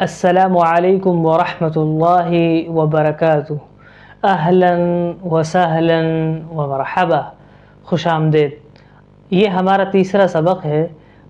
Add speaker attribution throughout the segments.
Speaker 1: السلام علیکم ورحمۃ اللہ وبرکاتہ۔ اہلا وسہلا ومرحبا، خوش آمدید۔ یہ ہمارا تیسرا سبق ہے،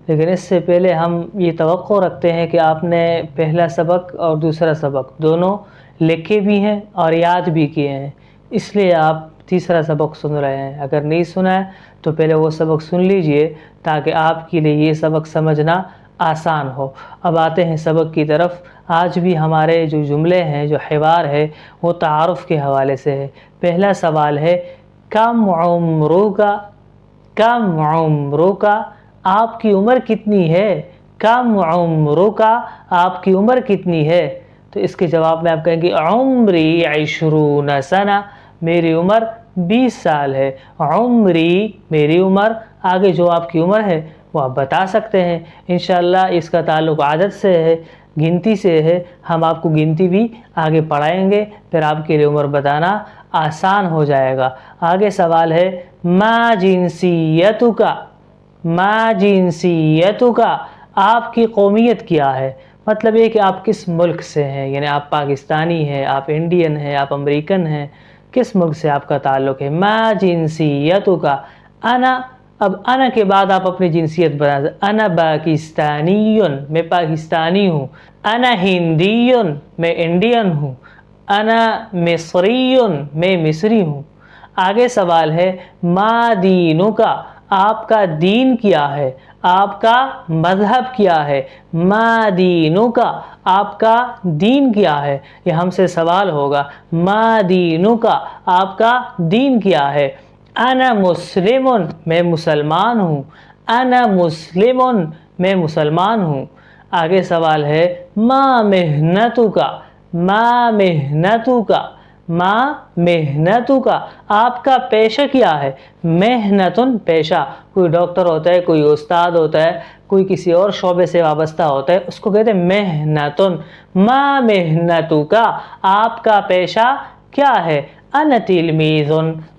Speaker 1: لیکن اس سے پہلے ہم یہ توقع رکھتے ہیں کہ آپ نے پہلا سبق اور دوسرا سبق دونوں لکھے بھی ہیں اور یاد بھی کیے ہیں، اس لیے آپ تیسرا سبق سن رہے ہیں۔ اگر نہیں سنا ہے تو پہلے وہ سبق سن لیجئے تاکہ آپ کے لیے یہ سبق سمجھنا آسان ہو۔ اب آتے ہیں سبق کی طرف۔ آج بھی ہمارے جو جملے ہیں، جو حوار ہے، وہ تعارف کے حوالے سے ہے۔ پہلا سوال ہے کم عمرکا، کم عمرکا، آپ کی عمر کتنی ہے؟ کم عمرکا، آپ کی عمر کتنی ہے؟ تو اس کے جواب میں آپ کہیں گے عمری 20 سنہ، میری عمر 20 سال ہے۔ عمری، میری عمر، آگے جو آپ کی عمر ہے وہ آپ بتا سکتے ہیں۔ انشاءاللہ اس کا تعلق عادت سے ہے، گنتی سے ہے۔ ہم آپ کو گنتی بھی آگے پڑھائیں گے، پھر آپ کے لیے عمر بتانا آسان ہو جائے گا۔ آگے سوال ہے ما جنسیتک، ما جنسیتک، آپ کی قومیت کیا ہے؟ مطلب یہ کہ آپ کس ملک سے ہیں، یعنی آپ پاکستانی ہیں، آپ انڈین ہیں، آپ امریکن ہیں، کس ملک سے آپ کا تعلق ہے؟ ما جنسیتک، انا، اب انا کے بعد آپ اپنی جنسیت بتا دیں۔ انا پاکستانی، میں پاکستانی ہوں۔ انا ہندی، میں انڈین ہوں۔ انا مصری، میں مصری ہوں۔ آگے سوال ہے ما دینک، آپ کا دین کیا ہے؟ آپ کا مذہب کیا ہے؟ ما دینک، آپ کا دین کیا ہے؟ یہ ہم سے سوال ہوگا۔ ما دینک، آپ کا دین کیا ہے؟ انا مسلم، میں مسلمان ہوں۔ انا مسلم، میں مسلمان ہوں۔ آگے سوال ہے ما محنتک، ما محنتک، ما محنتک، آپ کا پیشہ کیا ہے؟ محنتن، پیشہ، کوئی ڈاکٹر ہوتا ہے، کوئی استاد ہوتا ہے، کوئی کسی اور شعبے سے وابستہ ہوتا ہے، اس کو کہتے ہیں محنتن۔ ما محنتک، آپ کا پیشہ کیا ہے؟ انا تلمیذ،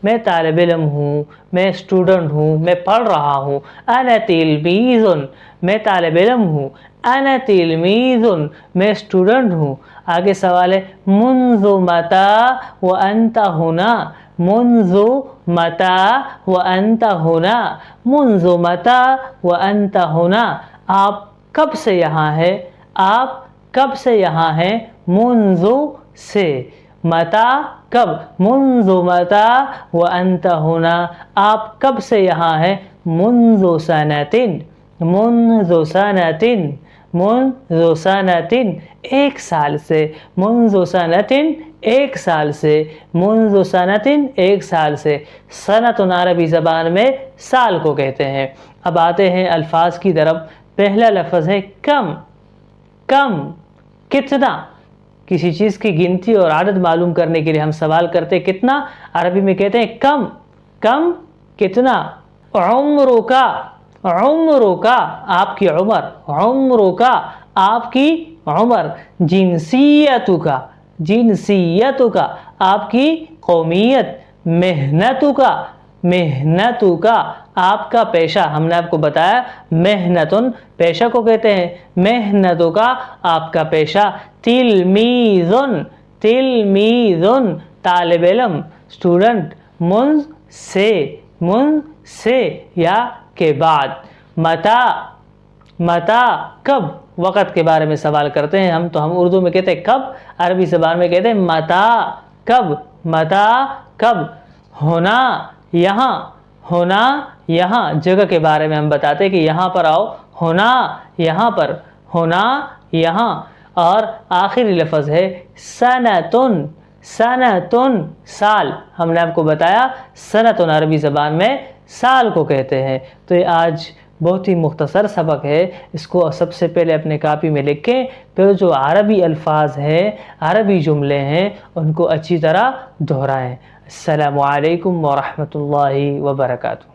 Speaker 1: میں طالب علم ہوں، میں اسٹوڈنٹ ہوں، میں پڑھ رہا ہوں۔ انا تلمیذ، میں طالب علم ہوں۔ انا تلمیذ، میں اسٹوڈنٹ ہوں۔ آگے سوال ہے منذ متی وانت ہنا، منذ متی وانت ہنا، منذ متی وانت ہنا، آپ کب سے یہاں ہیں؟ آپ کب سے یہاں ہیں؟ منذ، سے، متی، کب، منذ متی وانت ہنا، آپ کب سے یہاں ہیں؟ منذ سنۃ، منذ سنۃ، منذ سنۃ، ایک سال سے، منذ سنۃ، ایک سال سے، منذ سنۃ، ایک سال سے۔ سنۃ عربی زبان میں سال کو کہتے ہیں۔ اب آتے ہیں الفاظ کی طرف۔ پہلا لفظ ہے کم، کم، کتنا۔ کسی چیز کی گنتی اور عدد معلوم کرنے کے لیے ہم سوال کرتے ہیں کتنا، عربی میں کہتے ہیں کم، کم، کتنا۔ عمرکا، عمرکا، آپ کی عمر، عمرکا، آپ کی عمر۔ جنسیتک، جنسیتک، آپ کی قومیت۔ محنتک، محنتک، آپ کا پیشہ۔ ہم نے آپ کو بتایا محنتن، پیشہ کو کہتے ہیں۔ محنتک، آپ کا پیشہ۔ تلمیذ، تلمیذ، طالب علم، اسٹوڈنٹ۔ منذ، سے، منذ، سے یا کے بعد۔ متی، متی، کب، وقت کے بارے میں سوال کرتے ہیں ہم، تو ہم اردو میں کہتے ہیں کب، عربی زبان میں کہتے ہیں متی، کب، متی، کب۔ ہونا، یہاں، ہونا، یہاں، جگہ کے بارے میں ہم بتاتے ہیں کہ یہاں پر آؤ، ہونا، یہاں پر، ہونا، یہاں۔ اور آخری لفظ ہے سنۃ، سنۃ، سال۔ ہم نے آپ کو بتایا سنۃ عربی زبان میں سال کو کہتے ہیں۔ تو یہ آج بہت ہی مختصر سبق ہے، اس کو سب سے پہلے اپنے کاپی میں لکھیں، پھر جو عربی الفاظ ہیں، عربی جملے ہیں، ان کو اچھی طرح دہرائیں۔ السلام علیکم ورحمۃ اللہ وبرکاتہ۔